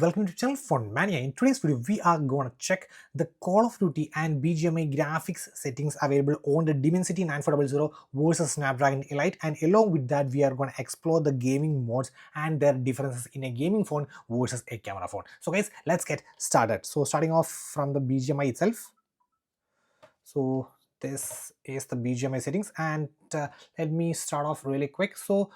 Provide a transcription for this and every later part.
Welcome to channel Phone Mania. In today's video, we are going to check the Call of Duty and Bgmi graphics settings available on the Dimensity 9400 versus Snapdragon Elite, and along with that, we are going to explore the gaming modes and their differences in a gaming phone versus a camera phone. So, guys, let's get started. So, starting off from the Bgmi itself. So, this is the Bgmi settings, and let me start off really quick. So,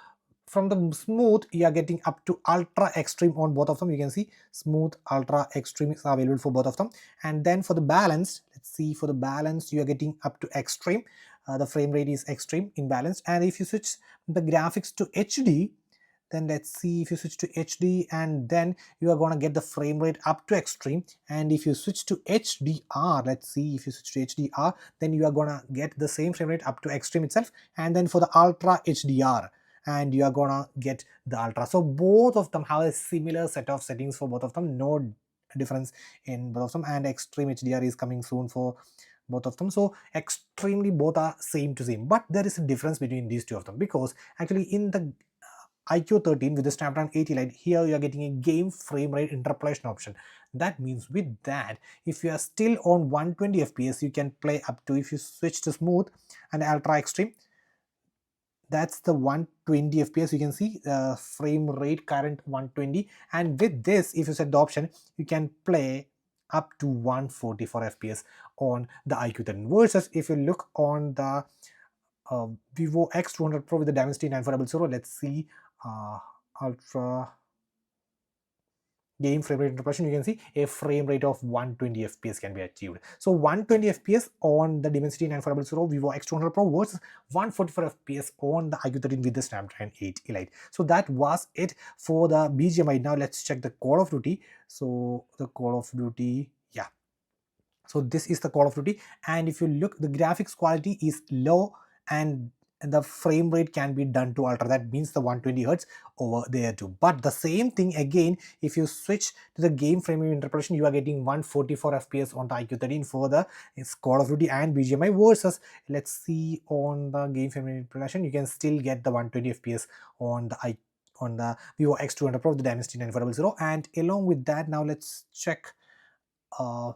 from the smooth, you are getting up to ultra extreme on both of them. You can see smooth, ultra extreme is available for both of them. And then for the balance, let's see, for the balance you are getting up to extreme. The frame rate is extreme in balance. And if you switch the graphics to HD, then let's see, if you switch to HD, and then you are going to get the frame rate up to extreme. And if you switch to HDR, let's see, if you switch to HDR, then you are going to get the same frame rate up to extreme itself. And then for the ultra HDR, and you are gonna get the ultra. So both of them have a similar set of settings for both of them, no difference in both of them. And extreme HDR is coming soon for both of them. So extremely both are same to same, but there is a difference between these two of them, because actually in the IQ13 with the Snapdragon 80 Lite, here you are getting a game frame rate interpolation option. That means with that, if you are still on 120 fps, you can play up to, if you switch to smooth and ultra extreme, that's the 120 fps. You can see frame rate current 120, and with this, if you set the option, you can play up to 144 fps on the IQ10, versus if you look on the Vivo X200 Pro with the Dimensity 9400. Let's see, ultra game frame rate interpolation, you can see a frame rate of 120 fps can be achieved. So 120 fps on the Dimensity 9400 Vivo X200 Pro versus 144 fps on the IQ13 with the Snapdragon 8 Elite. So that was it for the Bgmi. Now let's check the Call of Duty. So the Call of Duty, yeah, so this is the Call of Duty, and if you look, the graphics quality is low, and the frame rate can be done to alter. That means the 120 hertz over there too. But the same thing again, if you switch to the game frame rate interpolation, you are getting 144 fps on the IQ13 for the Call of Duty and Bgmi, versus, let's see, on the game frame rate interpolation, you can still get the 120 fps on the Vivo X200 Pro, the Dimensity 9400. And along with that, now let's check uh,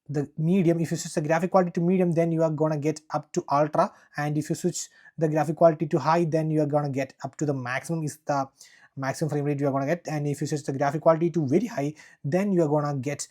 the medium. If you switch the graphic quality to medium, then you are gonna get up to ultra, and if you switch the graphic quality to high, then you are gonna get up to the maximum, is the maximum frame rate you are gonna get. And if you switch the graphic quality to very high, then you are gonna get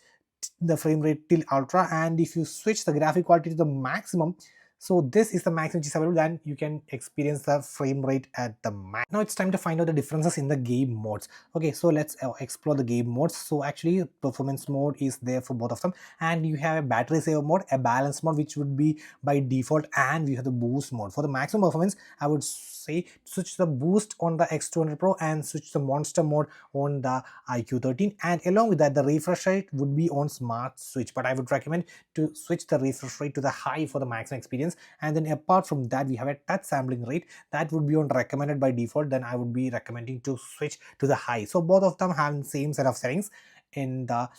the frame rate till ultra. And if you switch the graphic quality to the maximum, so this is the maximum which is available, then you can experience the frame rate at the max. Now it's time to find out the differences in the game modes. Okay, so let's explore the game modes. So actually performance mode is there for both of them, and you have a battery saver mode, a balance mode, which would be by default, and we have the boost mode. For the maximum performance, I would say switch the boost on the X200 Pro and switch the monster mode on the IQ13, and along with that, the refresh rate would be on smart switch, but I would recommend to switch the refresh rate to the high for the maximum experience. And then apart from that, we have a touch sampling rate that would be on recommended by default, then I would be recommending to switch to the high. So both of them have the same set of settings in the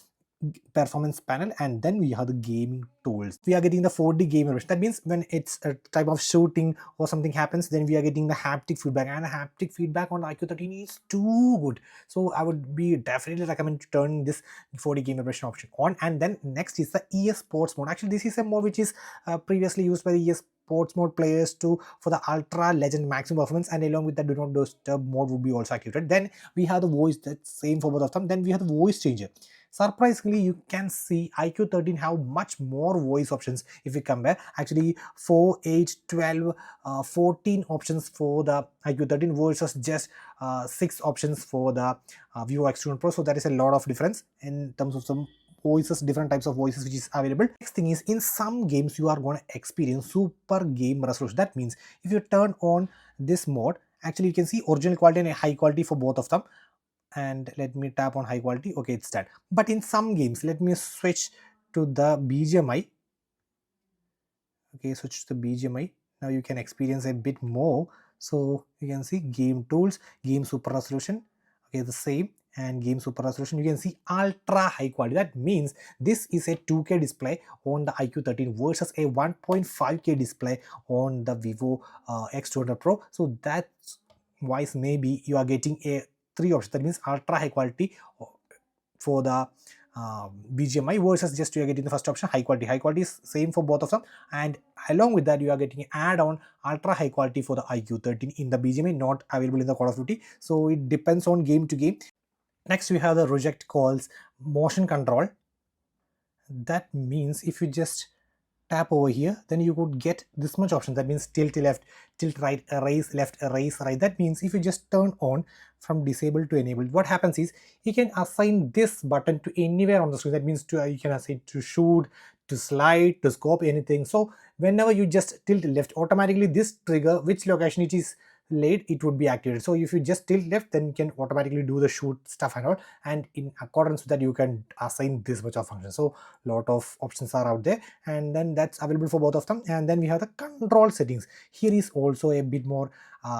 performance panel. And then we have the gaming tools. We are getting the 4D game immersion. That means when it's a type of shooting or something happens, then we are getting the haptic feedback, and the haptic feedback on the IQ13 is too good. So I would be definitely recommend to turn this 4D game immersion option on. And then next is the ES Sports mode. Actually, this is a mode which is previously used by the ES Sports mode players to for the ultra legend maximum performance, and along with that, do not disturb mode would be also activated. Then we have the voice, that's same for both of them. Then we have the voice changer. Surprisingly, you can see IQ13 have much more voice options if you compare. Actually 4, 8, 12, 14 options for the IQ13 versus just 6 options for the Vivo X200 Pro. So that is a lot of difference in terms of some voices, different types of voices which is available. Next thing is, in some games you are going to experience super game resolution. That means if you turn on this mode, actually you can see original quality and high quality for both of them. And let me tap on high quality. Okay, it's done. But in some games, let me switch to the Bgmi. Okay, switch to the Bgmi. Now you can experience a bit more. So you can see game tools, game super resolution. Okay, the same. And game super resolution, you can see ultra high quality. That means this is a 2K display on the IQ13 versus a 1.5K display on the Vivo X200 Pro. So that's why maybe you are getting a 3 options. That means ultra high quality for the Bgmi, versus just you are getting the first option, high quality. High quality is same for both of them, and along with that you are getting add-on ultra high quality for the IQ13 in the Bgmi, not available in the Call of Duty. So it depends on game to game. Next we have the reject calls motion control. That means if you just tap over here, then you could get this much option. That means tilt left, tilt right, erase left, erase right. That means if you just turn on from disabled to enabled, what happens is you can assign this button to anywhere on the screen. That means you can assign to shoot, to slide, to scope, anything. So whenever you just tilt left, automatically this trigger which location it is laid, it would be activated. So if you just tilt left, then you can automatically do the shoot stuff and all, and in accordance with that you can assign this much of function. So lot of options are out there, and then that's available for both of them. And then we have the control settings. Here is also a bit more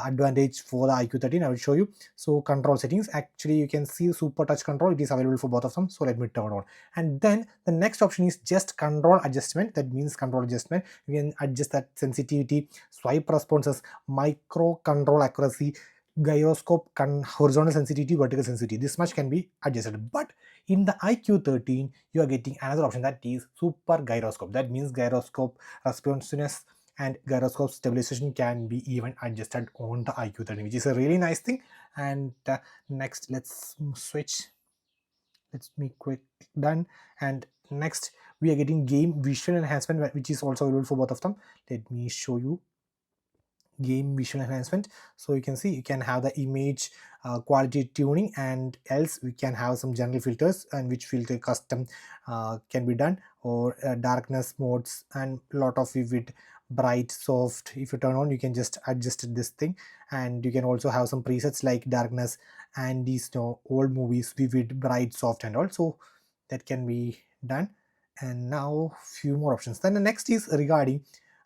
advantage for the IQ13. I will show you. So control settings, actually you can see super touch control, it is available for both of them. So let me turn on. And then the next option is just control adjustment. That means control adjustment, you can adjust that sensitivity, swipe responses, micro control accuracy, gyroscope, horizontal sensitivity, vertical sensitivity. This much can be adjusted. But in the IQ13 you are getting another option, that is super gyroscope. That means gyroscope responsiveness and gyroscope stabilization can be even adjusted on the IQ13, which is a really nice thing. And next let's switch, let's make quick done. And next we are getting game visual enhancement, which is also available for both of them. Let me show you game visual enhancement. So you can see you can have the image quality tuning, and else we can have some general filters, and which filter custom can be done, or darkness modes, and lot of vivid, bright, soft. If you turn on, you can just adjust this thing. And you can also have some presets like darkness and these old movies, vivid, bright, soft and all. So that can be done. And now few more options. Then the next is regarding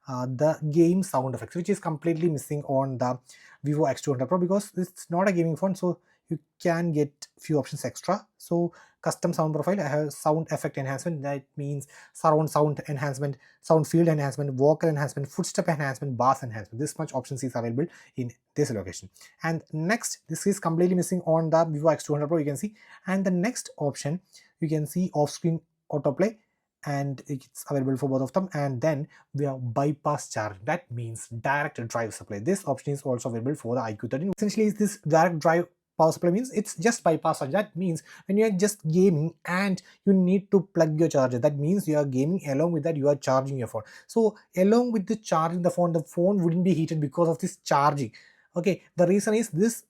the game sound effects, which is completely missing on the Vivo X200 Pro, because it's not a gaming phone. So you can get few options extra. So custom sound profile, I have sound effect enhancement. That means surround sound enhancement, sound field enhancement, vocal enhancement, footstep enhancement, bass enhancement. This much options is available in this location. And next, this is completely missing on the Vivo X200 Pro, you can see. And the next option, you can see off-screen autoplay, and it's available for both of them. And then we have bypass charging. That means direct drive supply. This option is also available for the IQ13. Essentially, this direct drive power supply means it's just bypass charge. That means when you are just gaming and you need to plug your charger, that means you are gaming, along with that you are charging your phone. So along with the charging the phone wouldn't be heated because of this charging. Okay, the reason is this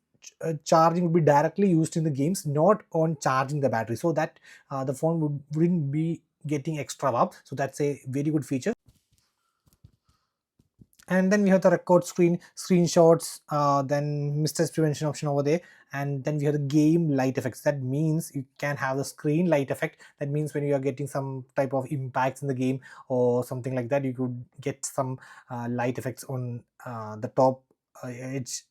charging would be directly used in the games, not on charging the battery, so that the phone wouldn't be getting extra warp. So that's a very good feature. And then we have the record screenshots, then mistakes prevention option over there. And then we have the game light effects. That means you can have the screen light effect. That means when you are getting some type of impacts in the game or something like that, you could get some light effects on the top edge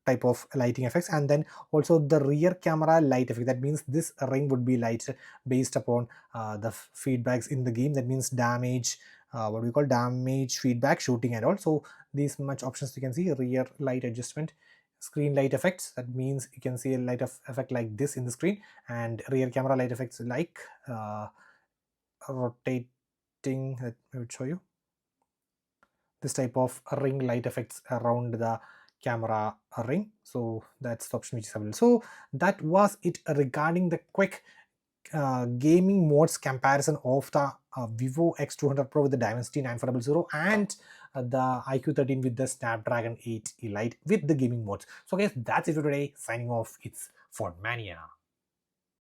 type of lighting effects. And then also the rear camera light effect. That means this ring would be light based upon the feedbacks in the game. That means damage, what we call damage feedback, shooting and all. So these much options you can see. Rear light adjustment, screen light effects. That means you can see a light of effect like this in the screen. And rear camera light effects like rotating. Let me show you this type of ring light effects around the camera ring. So that's the option which is available. So that was it regarding the quick gaming modes comparison of the Vivo X200 Pro with the Dimensity 9400 and the IQ13 with the Snapdragon 8 Elite with the gaming modes. So guys, that's it for today. Signing off, it's Phone Mania.